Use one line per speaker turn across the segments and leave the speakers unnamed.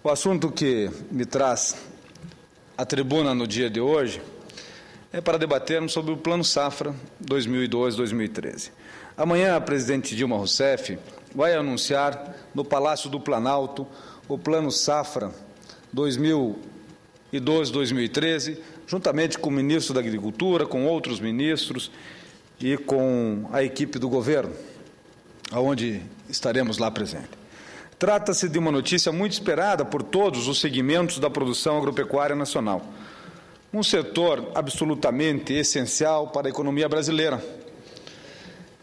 O assunto que me traz à tribuna no dia de hoje é para debatermos sobre o Plano Safra 2012-2013. Amanhã, a presidente Dilma Rousseff vai anunciar no Palácio do Planalto o Plano Safra 2012-2013, juntamente com o ministro da Agricultura, com outros ministros e com a equipe do governo, aonde estaremos lá presentes. Trata-se de uma notícia muito esperada por todos os segmentos da produção agropecuária nacional. Um setor absolutamente essencial para a economia brasileira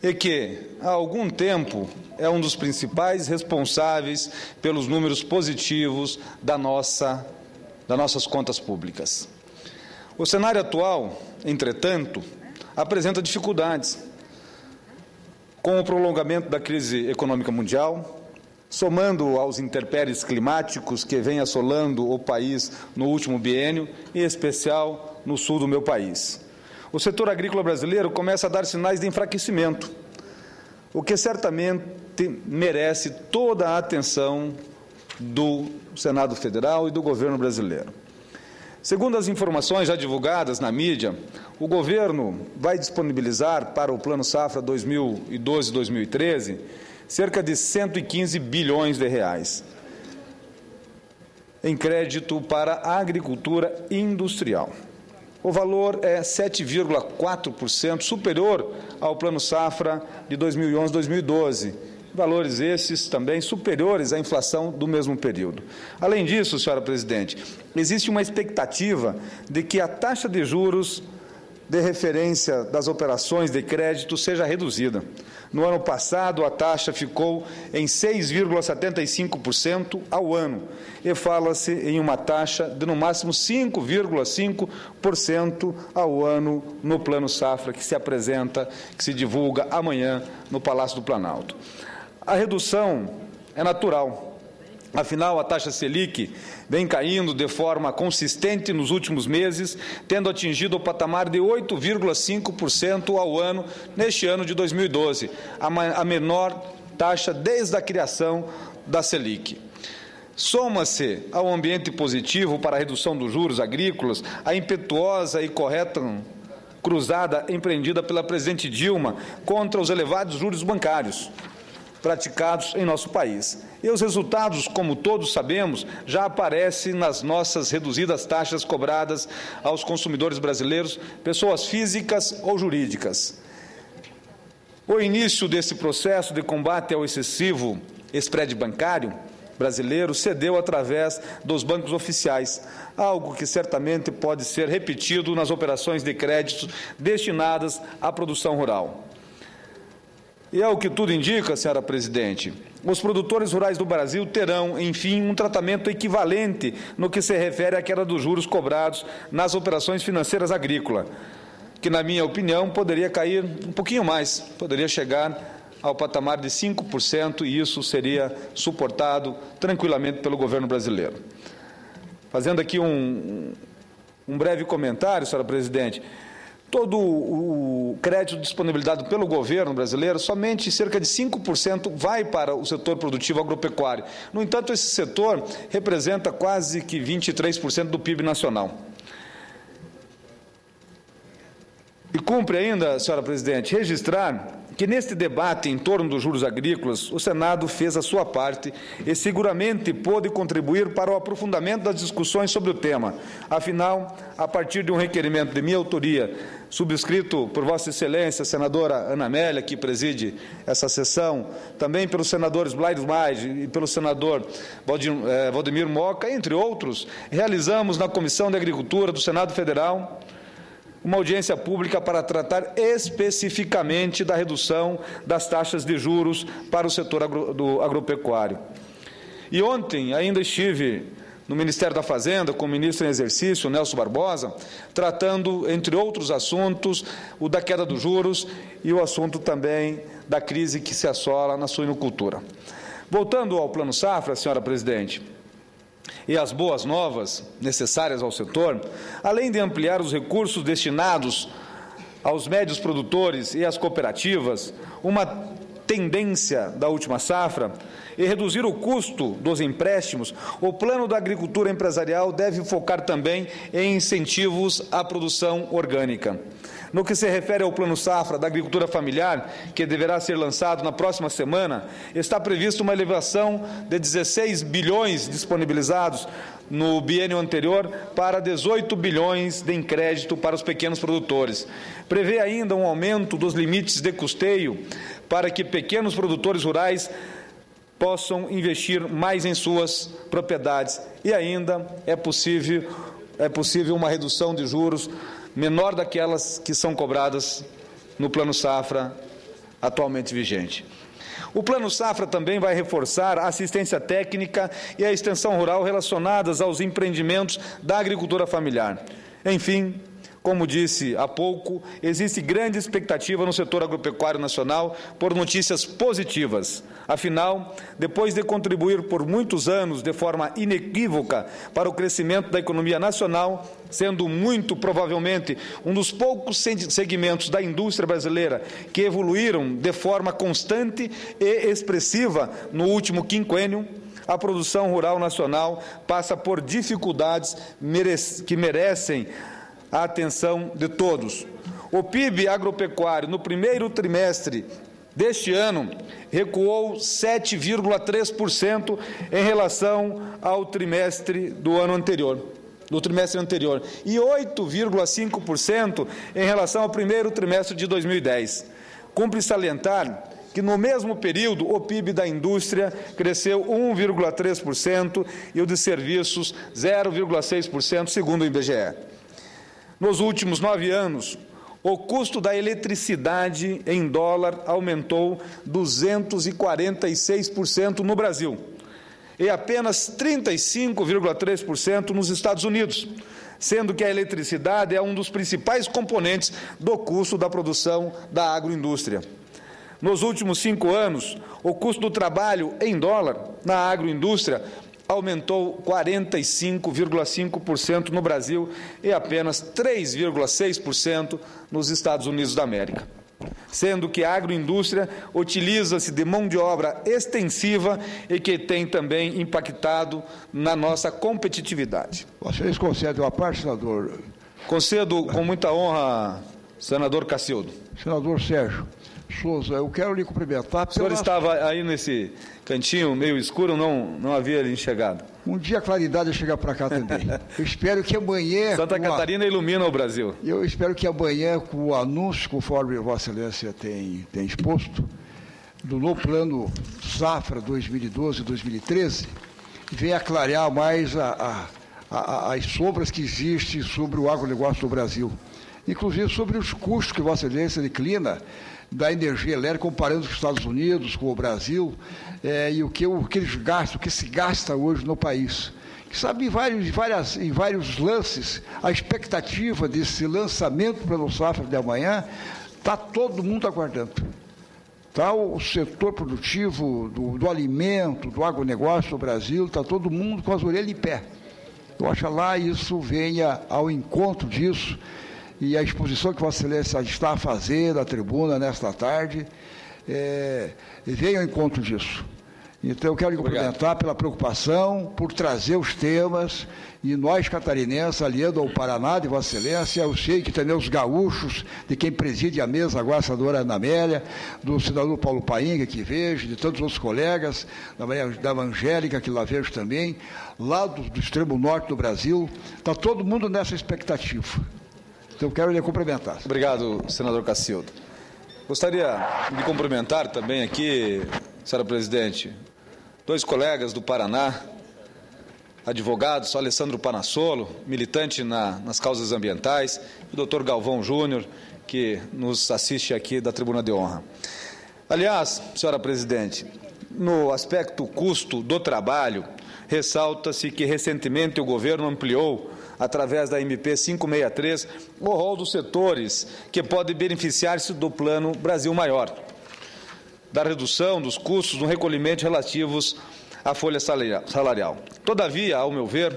e que, há algum tempo, é um dos principais responsáveis pelos números positivos das nossas contas públicas. O cenário atual, entretanto, apresenta dificuldades. Com o prolongamento da crise econômica mundial, somando aos intempéries climáticos que vêm assolando o país no último biênio, em especial no sul do meu país. O setor agrícola brasileiro começa a dar sinais de enfraquecimento, o que certamente merece toda a atenção do Senado Federal e do governo brasileiro. Segundo as informações já divulgadas na mídia, o governo vai disponibilizar para o Plano Safra 2012-2013 cerca de 115 bilhões de reais em crédito para a agricultura industrial. O valor é 7,4% superior ao Plano Safra de 2011-2012, valores esses também superiores à inflação do mesmo período. Além disso, senhora presidente, existe uma expectativa de que a taxa de juros de referência das operações de crédito seja reduzida. No ano passado, a taxa ficou em 6,75% ao ano e fala-se em uma taxa de, no máximo, 5,5% ao ano no Plano Safra, que se apresenta, que se divulga amanhã no Palácio do Planalto. A redução é natural. Afinal, a taxa Selic vem caindo de forma consistente nos últimos meses, tendo atingido o patamar de 8,5% ao ano neste ano de 2012, a menor taxa desde a criação da Selic. Soma-se ao ambiente positivo para a redução dos juros agrícolas a impetuosa e correta cruzada empreendida pela presidente Dilma contra os elevados juros bancários praticados em nosso país. E os resultados, como todos sabemos, já aparecem nas nossas reduzidas taxas cobradas aos consumidores brasileiros, pessoas físicas ou jurídicas. O início desse processo de combate ao excessivo spread bancário brasileiro cedeu através dos bancos oficiais, algo que certamente pode ser repetido nas operações de crédito destinadas à produção rural. E é o que tudo indica, senhora presidente, os produtores rurais do Brasil terão, enfim, um tratamento equivalente no que se refere à queda dos juros cobrados nas operações financeiras agrícolas, que, na minha opinião, poderia cair um pouquinho mais, poderia chegar ao patamar de 5%, e isso seria suportado tranquilamente pelo governo brasileiro. Fazendo aqui um breve comentário, senhora presidente, todo o crédito disponibilizado pelo governo brasileiro, somente cerca de 5% vai para o setor produtivo agropecuário. No entanto, esse setor representa quase que 23% do PIB nacional. E cumpre ainda, senhora presidente, registrar que neste debate em torno dos juros agrícolas, o Senado fez a sua parte e seguramente pôde contribuir para o aprofundamento das discussões sobre o tema. Afinal, a partir de um requerimento de minha autoria, subscrito por Vossa Excelência, a senadora Ana Amélia, que preside essa sessão, também pelos senadores Blair Maide e pelo senador Valdemir Moca, entre outros, realizamos na Comissão de Agricultura do Senado Federal uma audiência pública para tratar especificamente da redução das taxas de juros para o setor agropecuário. E ontem ainda estive no Ministério da Fazenda com o ministro em exercício, Nelson Barbosa, tratando, entre outros assuntos, o da queda dos juros e o assunto também da crise que se assola na suinocultura. Voltando ao Plano Safra, senhora presidente, e as boas novas necessárias ao setor, além de ampliar os recursos destinados aos médios produtores e às cooperativas, uma tendência da última safra e reduzir o custo dos empréstimos, o plano da agricultura empresarial deve focar também em incentivos à produção orgânica. No que se refere ao Plano Safra da Agricultura Familiar, que deverá ser lançado na próxima semana, está prevista uma elevação de 16 bilhões disponibilizados no biênio anterior para 18 bilhões de crédito para os pequenos produtores. Prevê ainda um aumento dos limites de custeio para que pequenos produtores rurais possam investir mais em suas propriedades. E ainda é possível uma redução de juros menor daquelas que são cobradas no Plano Safra atualmente vigente. O Plano Safra também vai reforçar a assistência técnica e a extensão rural relacionadas aos empreendimentos da agricultura familiar. Enfim, como disse há pouco, existe grande expectativa no setor agropecuário nacional por notícias positivas. Afinal, depois de contribuir por muitos anos de forma inequívoca para o crescimento da economia nacional, sendo muito provavelmente um dos poucos segmentos da indústria brasileira que evoluíram de forma constante e expressiva no último quinquênio, a produção rural nacional passa por dificuldades que merecem a atenção de todos. O PIB agropecuário no primeiro trimestre deste ano recuou 7,3% em relação ao trimestre do ano anterior, do trimestre anterior, e 8,5% em relação ao primeiro trimestre de 2010. Cumpre salientar que no mesmo período o PIB da indústria cresceu 1,3% e o de serviços 0,6%, segundo o IBGE. Nos últimos 9 anos, o custo da eletricidade em dólar aumentou 246% no Brasil e apenas 35,3% nos Estados Unidos, sendo que a eletricidade é um dos principais componentes do custo da produção da agroindústria. Nos últimos 5 anos, o custo do trabalho em dólar na agroindústria aumentou 45,5% no Brasil e apenas 3,6% nos Estados Unidos da América. Sendo que a agroindústria utiliza-se de mão de obra extensiva e que tem também impactado na nossa competitividade.
Vocês concedem uma parte, senador?
Concedo com muita honra, senador Cacildo.
Senador Sérgio Souza, eu quero lhe cumprimentar.
O senhor estava aí nesse cantinho meio escuro, não havia lhe enxergado.
Um dia a claridade chegar para cá também. Eu espero que amanhã...
Santa Catarina ilumina o Brasil.
Eu espero que amanhã, com o anúncio, conforme Vossa Excelência tem exposto, do novo plano Safra 2012-2013, venha clarear mais as sombras que existem sobre o agronegócio do Brasil. Inclusive sobre os custos que Vossa Excelência declina da energia elétrica, comparando os Estados Unidos com o Brasil, e o que eles gastam, o que se gasta hoje no país. Que sabe, em vários lances, a expectativa desse lançamento do Plano Safra de amanhã, está todo mundo aguardando. Está o setor produtivo do alimento, do agronegócio do Brasil, está todo mundo com as orelhas em pé. Eu acho lá isso venha ao encontro disso, e a exposição que Vossa Excelência está a fazer na tribuna nesta tarde, venha ao encontro disso. Então, eu quero lhe cumprimentar pela preocupação, por trazer os temas, e nós, catarinenses, aliando ao Paraná de Vossa Excelência, eu sei que também os gaúchos, de quem preside a mesa agora, a senadora Ana Amélia, do senador Paulo Painga, que vejo, de tantos outros colegas, da Angélica, que lá vejo também, lá do extremo norte do Brasil, está todo mundo nessa expectativa. Então, eu quero lhe cumprimentar.
Obrigado, senador Cacildo. Gostaria de cumprimentar também aqui, senhora presidente, 2 colegas do Paraná, advogados, Alessandro Panassolo, militante nas causas ambientais, e o doutor Galvão Júnior, que nos assiste aqui da Tribuna de Honra. Aliás, senhora presidente, no aspecto custo do trabalho, ressalta-se que recentemente o governo ampliou, através da MP 563, o rol dos setores que podem beneficiar-se do Plano Brasil Maior, da redução dos custos no recolhimento relativos à folha salarial. Todavia, ao meu ver,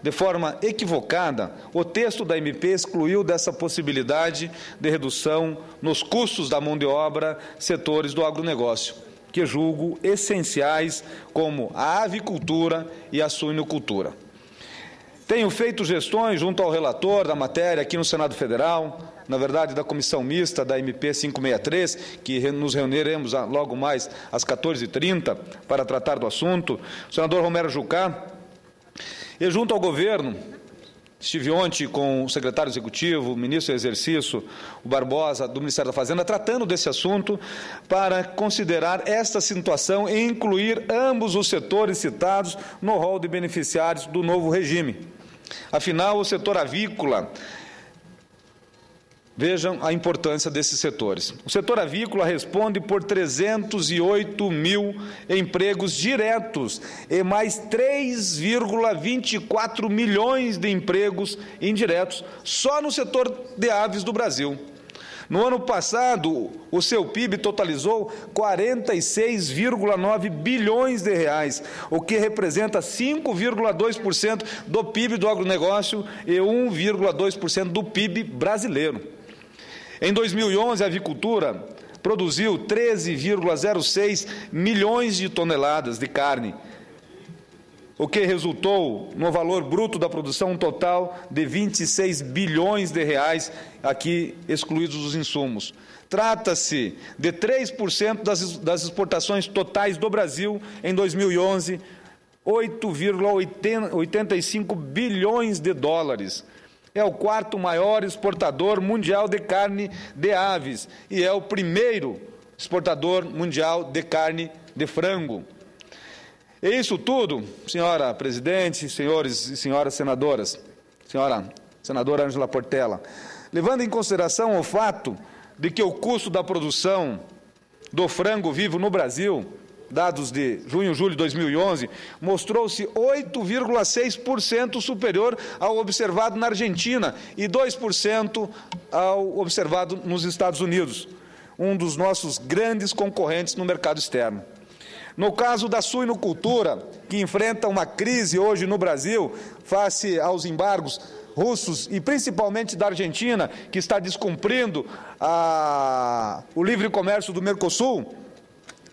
de forma equivocada, o texto da MP excluiu dessa possibilidade de redução nos custos da mão de obra setores do agronegócio, que julgo essenciais como a avicultura e a suinocultura. Tenho feito gestões junto ao relator da matéria aqui no Senado Federal, na verdade da Comissão Mista da MP 563, que nos reuniremos logo mais às 14h30 para tratar do assunto, o senador Romero Jucá, e junto ao governo, estive ontem com o secretário executivo, o ministro em exercício, o Barbosa, do Ministério da Fazenda, tratando desse assunto para considerar esta situação e incluir ambos os setores citados no rol de beneficiários do novo regime. Afinal, o setor avícola, vejam a importância desses setores. O setor avícola responde por 308 mil empregos diretos e mais 3,24 milhões de empregos indiretos só no setor de aves do Brasil. No ano passado, o seu PIB totalizou 46,9 bilhões de reais, o que representa 5,2% do PIB do agronegócio e 1,2% do PIB brasileiro. Em 2011, a avicultura produziu 13,06 milhões de toneladas de carne, o que resultou no valor bruto da produção total de 26 bilhões de reais, aqui excluídos os insumos. Trata-se de 3% das exportações totais do Brasil em 2011, 8,85 bilhões de dólares. É o quarto maior exportador mundial de carne de aves e é o primeiro exportador mundial de carne de frango. E isso tudo, senhora presidente, senhores e senhoras senadoras, senhora senadora Ângela Portela, levando em consideração o fato de que o custo da produção do frango vivo no Brasil, dados de junho e julho de 2011, mostrou-se 8,6% superior ao observado na Argentina e 2% ao observado nos Estados Unidos, um dos nossos grandes concorrentes no mercado externo. No caso da suinocultura, que enfrenta uma crise hoje no Brasil, face aos embargos russos e principalmente da Argentina, que está descumprindo o livre comércio do Mercosul,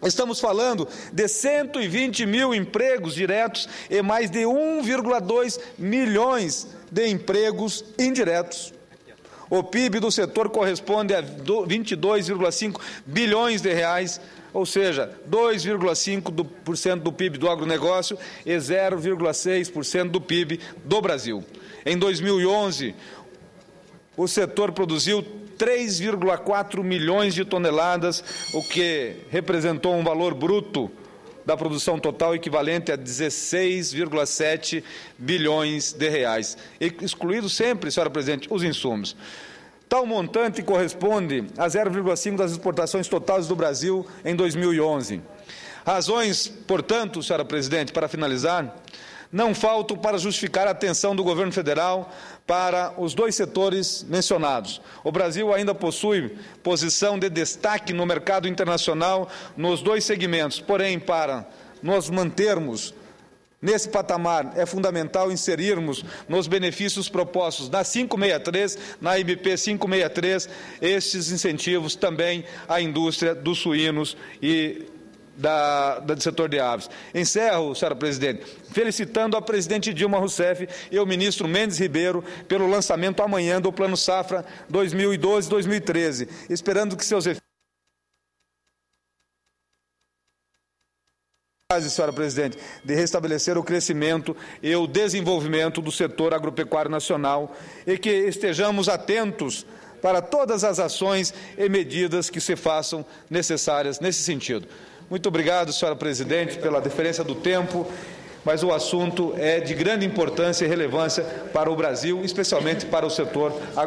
estamos falando de 120 mil empregos diretos e mais de 1,2 milhões de empregos indiretos. O PIB do setor corresponde a 22,5 bilhões de reais, ou seja, 2,5% do PIB do agronegócio e 0,6% do PIB do Brasil. Em 2011, o setor produziu 3,4 milhões de toneladas, o que representou um valor bruto da produção total equivalente a 16,7 bilhões de reais, excluído sempre, senhora presidente, os insumos. Tal montante corresponde a 0,5% das exportações totais do Brasil em 2011. Razões, portanto, senhora presidente, para finalizar, não faltam para justificar a atenção do governo federal para os dois setores mencionados. O Brasil ainda possui posição de destaque no mercado internacional nos dois segmentos, porém, para nós mantermos nesse patamar, é fundamental inserirmos nos benefícios propostos na 563, na MP 563, estes incentivos também à indústria dos suínos e do setor de aves. Encerro, senhora presidente, felicitando a presidente Dilma Rousseff e o ministro Mendes Ribeiro pelo lançamento amanhã do Plano Safra 2012-2013, esperando que seus efeitos... senhora presidente, de restabelecer o crescimento e o desenvolvimento do setor agropecuário nacional e que estejamos atentos para todas as ações e medidas que se façam necessárias nesse sentido. Muito obrigado, senhora presidente, pela deferência do tempo, mas o assunto é de grande importância e relevância para o Brasil, especialmente para o setor agropecuário.